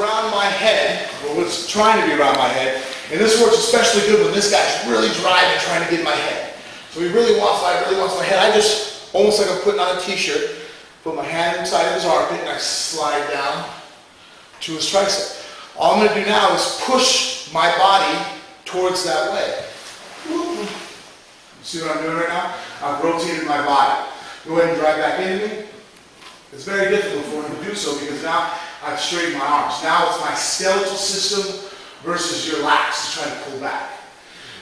around my head, or what's trying to be around my head, and this works especially good when this guy's really driving, trying to get in my head. So he really wants my head. I just, almost like I'm putting on a t-shirt, put my hand inside of his armpit and I slide down to his tricep. All I'm going to do now is push my body towards that way. You see what I'm doing right now? I've rotated my body. Go ahead and drive back into me. It's very difficult for him to do so because now I've straightened my arms. Now it's my skeletal system versus your lats to try to pull back.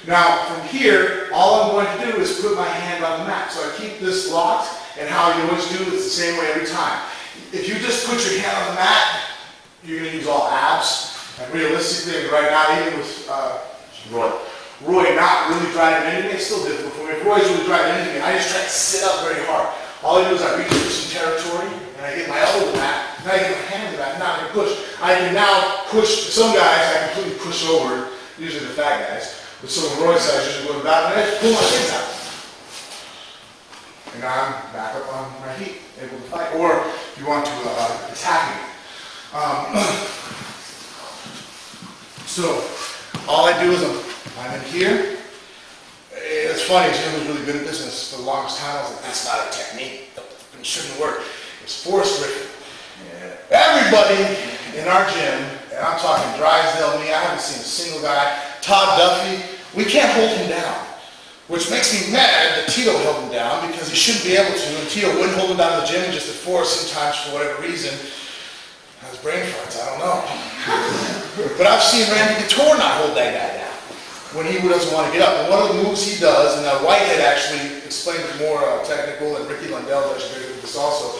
Now from here, all I'm going to do is put my hand on the mat. So I keep this locked, and how you always do it's the same way every time. If you just put your hand on the mat, you're going to use all abs. And realistically, right now, even with Roy not really driving anything, it's still difficult for me. If Roy's really driving anything, I just try to sit up very hard. All I do is I reach for some territory, and I get my elbow to the mat, and I get my hand to the mat, and now I can push. I can now push, some guys I completely push over, usually the fat guys, but some of Roy's size usually go to the back, and I just pull my legs out. And now I'm back up on my feet, able to fight. Or if you want to attack me. So all I do is I'm in here. It's funny, Jim was really good at this, and for the longest time I was like, that's not a technique. It shouldn't work. It's force ripping. Everybody in our gym, and I'm talking Drysdale, me, I haven't seen a single guy, Todd Duffy, we can't hold him down. Which makes me mad that Tito held him down because he shouldn't be able to, and Tito wouldn't hold him down in the gym and just at force sometimes for whatever reason. Has brain farts, I don't know. But I've seen Randy Couture not hold that guy down when he doesn't want to get up. And one of the moves he does, and Whitehead actually explained it more technical, and Ricky Lundell actually did this also,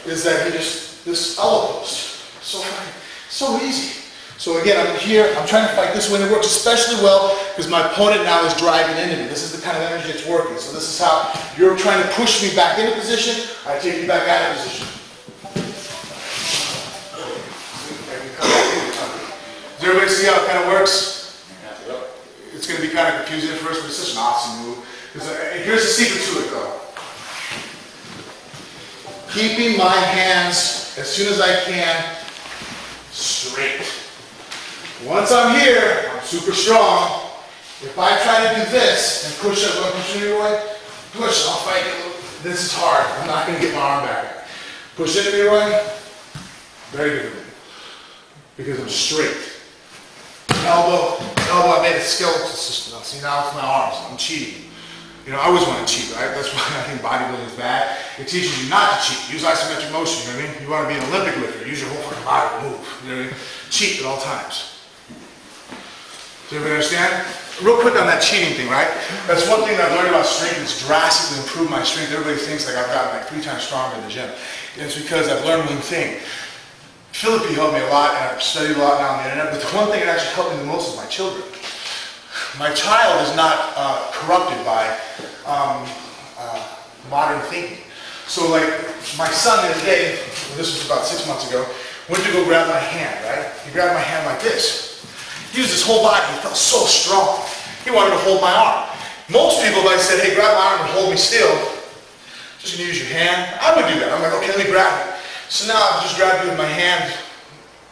is that he just, this elbow post, so easy. So again, I'm here, I'm trying to fight this way, and it works especially well because my opponent now is driving into me. This is the kind of energy that's working. So this is how you're trying to push me back into position, I take you back out of position. Does everybody see how it kind of works? It's going to be kind of confusing at first, but it's such an awesome move. Here's the secret to it though. Keeping my hands, as soon as I can, straight. Once I'm here, I'm super strong. If I try to do this and push up, push into me, Roy, push, I'll fight it. This is hard. I'm not going to get my arm back. Push into me, Roy. Very difficult. Because I'm straight. Elbow, I made a skeletal system. Now, see, now it's my arms. I'm cheating. You know, I always want to cheat, right? That's why I think bodybuilding is bad. It teaches you not to cheat. Use isometric motion, you know what I mean? You want to be an Olympic lifter. Use your whole fucking body to move. You know what I mean? Cheat at all times. Do you understand? Real quick on that cheating thing, right? That's one thing that I've learned about strength. It's drastically improved my strength. Everybody thinks like I've gotten like 3 times stronger in the gym. And it's because I've learned one thing. Philippi helped me a lot, and I've studied a lot now on the internet, but the one thing that actually helped me the most is my children. My child is not corrupted by modern thinking. So like, my son the other day, this was about 6 months ago, went to go grab my hand, right? He grabbed my hand like this. He used his whole body, he felt so strong. He wanted to hold my arm. Most people, if I said, hey, grab my arm and hold me still, just gonna use your hand, I would do that. I'm like, okay, let me grab it. So now I've just grabbed you with my hand.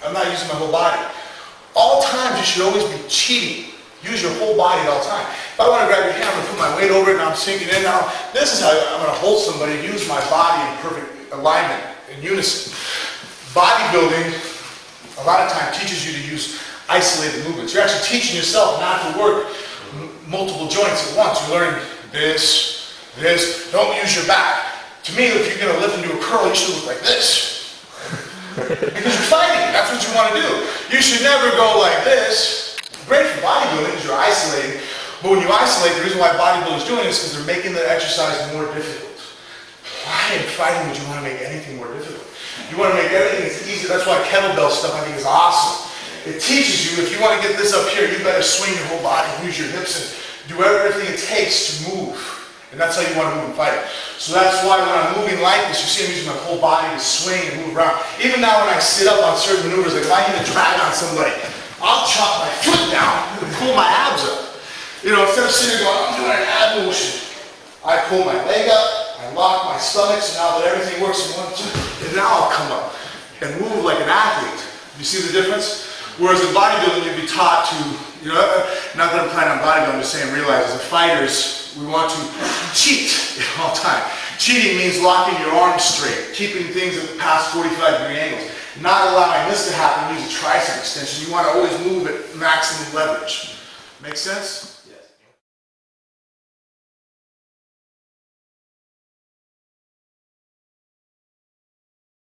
I'm not using my whole body. All times you should always be cheating. Use your whole body at all times. If I want to grab your hand, I'm going to put my weight over it and I'm sinking in now. This is how I'm going to hold somebody, use my body in perfect alignment, in unison. Bodybuilding, a lot of times, teaches you to use isolated movements. You're actually teaching yourself not to work multiple joints at once. You learn this, this. Don't use your back. To me, if you're going to lift and do a curl, you should look like this. Because you're fighting. That's what you want to do. You should never go like this. Great for bodybuilding because you're isolating. But when you isolate, the reason why bodybuilders are doing this is because they're making the exercise more difficult. Why in fighting would you want to make anything more difficult? You want to make everything as easy. That's why kettlebell stuff I think is awesome. It teaches you, if you want to get this up here, you better swing your whole body, use your hips, and do everything it takes to move. And that's how you want to move and fight. So that's why when I'm moving like this, you see I'm using my whole body to swing and move around. Even now when I sit up on certain maneuvers, like if I need to drag on somebody, I'll chop my foot down and pull my abs up. You know, instead of sitting there going, I'm doing an ab motion. I pull my leg up, I lock my stomach, so now that everything works in one, and now I'll come up and move like an athlete. You see the difference? Whereas in bodybuilding, you'd be taught to, you know, not that I'm planning on bodybuilding, I'm just saying realize as a fighters, we want to cheat all the time. Cheating means locking your arms straight, keeping things at past 45-degree angles, not allowing this to happen, use a tricep extension. You want to always move at maximum leverage. Make sense?